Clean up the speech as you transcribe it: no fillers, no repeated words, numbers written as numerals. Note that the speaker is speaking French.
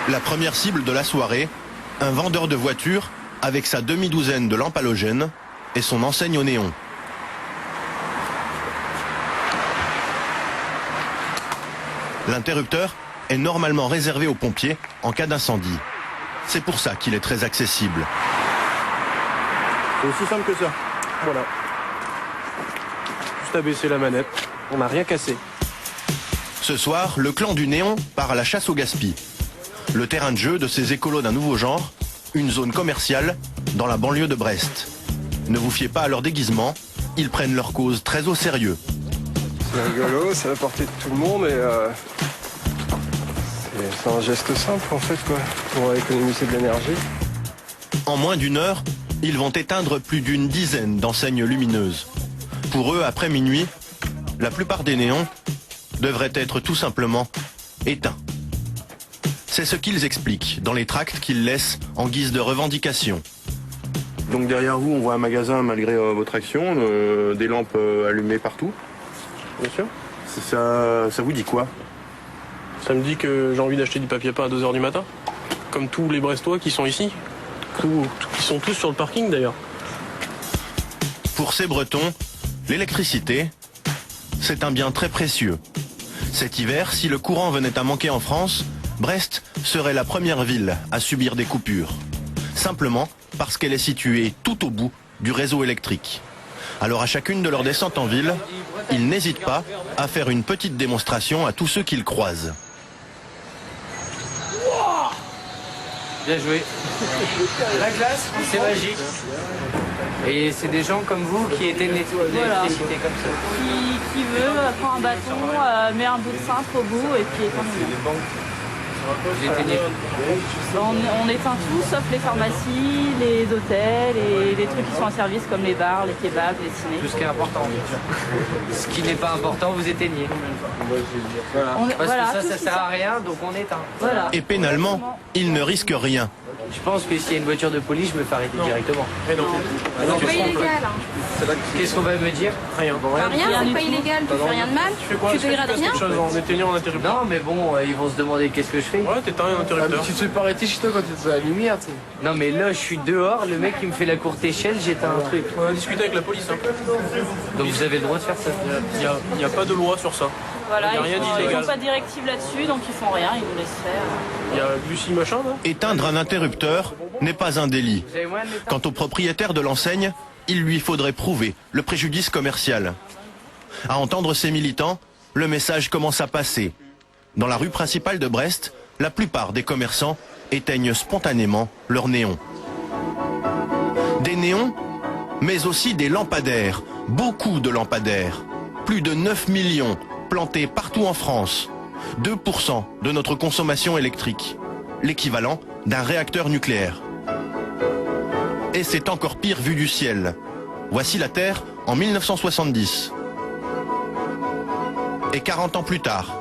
La première cible de la soirée, un vendeur de voitures avec sa demi-douzaine de lampes halogènes et son enseigne au néon. L'interrupteur est normalement réservé aux pompiers en cas d'incendie. C'est pour ça qu'il est très accessible. C'est aussi simple que ça. Voilà. Juste à baisser la manette. On n'a rien cassé. Ce soir, le clan du néon part à la chasse au gaspille. Le terrain de jeu de ces écolos d'un nouveau genre, une zone commerciale dans la banlieue de Brest. Ne vous fiez pas à leur déguisement, ils prennent leur cause très au sérieux. C'est rigolo, c'est à la portée de tout le monde et c'est un geste simple en fait quoi, pour économiser de l'énergie. En moins d'une heure, ils vont éteindre plus d'une dizaine d'enseignes lumineuses. Pour eux, après minuit, la plupart des néons devraient être tout simplement éteints. C'est ce qu'ils expliquent dans les tracts qu'ils laissent en guise de revendication. Donc derrière vous, on voit un magasin malgré votre action, des lampes allumées partout. Bien sûr. Ça vous dit quoi? Ça me dit que j'ai envie d'acheter du papier peint à 2h du matin. Comme tous les Brestois qui sont ici. Qui sont tous sur le parking d'ailleurs. Pour ces Bretons, l'électricité, c'est un bien très précieux. Cet hiver, si le courant venait à manquer en France, Brest serait la première ville à subir des coupures. Simplement parce qu'elle est située tout au bout du réseau électrique. Alors à chacune de leurs descentes en ville, ils n'hésitent pas à faire une petite démonstration à tous ceux qu'ils croisent. Bien joué. La glace, c'est magique. Et c'est des gens comme vous qui étaient l'électricité comme ça. Qui veut, prend un bâton, met un bout de cintre au bout et puis éteint le néon. Vous éteignez. On éteint tout sauf les pharmacies, les hôtels et les trucs qui sont en service comme les bars, les kebabs, les ciné. Tout ce qui est important. Ce qui n'est pas important, vous éteignez. Voilà. Parce que ça sert à rien, donc on éteint. Voilà. Et pénalement, ils ne risquent rien. Je pense que s'il y a une voiture de police, je me fais arrêter directement. C'est pas illégal. Qu'est-ce qu'on va me dire? Rien. Rien, c'est pas illégal. Tu fais rien de mal. Tu fais quoi? Tu dégrades rien. Quelque chose en éteignant un interrupteur. Non, mais bon, ils vont se demander qu'est-ce que je fais. Ouais, t'éteins un interrupteur. Tu te fais pas arrêter chez toi quand tu es à la lumière, tu sais. Non, mais là, je suis dehors, le mec, il me fait la courte échelle, j'éteins un truc. On a discuté avec la police. Hein. Donc vous avez le droit de faire ça? Il n'y a pas de loi sur ça. Voilà, Il y a rien ils d'illégal. n'ont pas de directive là-dessus, donc ils font rien, ils nous laissent faire. Il y a Lucie machin là. Éteindre un interrupteur n'est pas un délit. Vous avez moyen de l'éteindre? Quant au propriétaire de l'enseigne, il lui faudrait prouver le préjudice commercial. À entendre ces militants, le message commence à passer. Dans la rue principale de Brest, la plupart des commerçants éteignent spontanément leurs néons. Des néons, mais aussi des lampadaires, beaucoup de lampadaires. Plus de 9 millions plantés partout en France. 2% de notre consommation électrique. L'équivalent d'un réacteur nucléaire. Et c'est encore pire vu du ciel. Voici la Terre en 1970. Et 40 ans plus tard,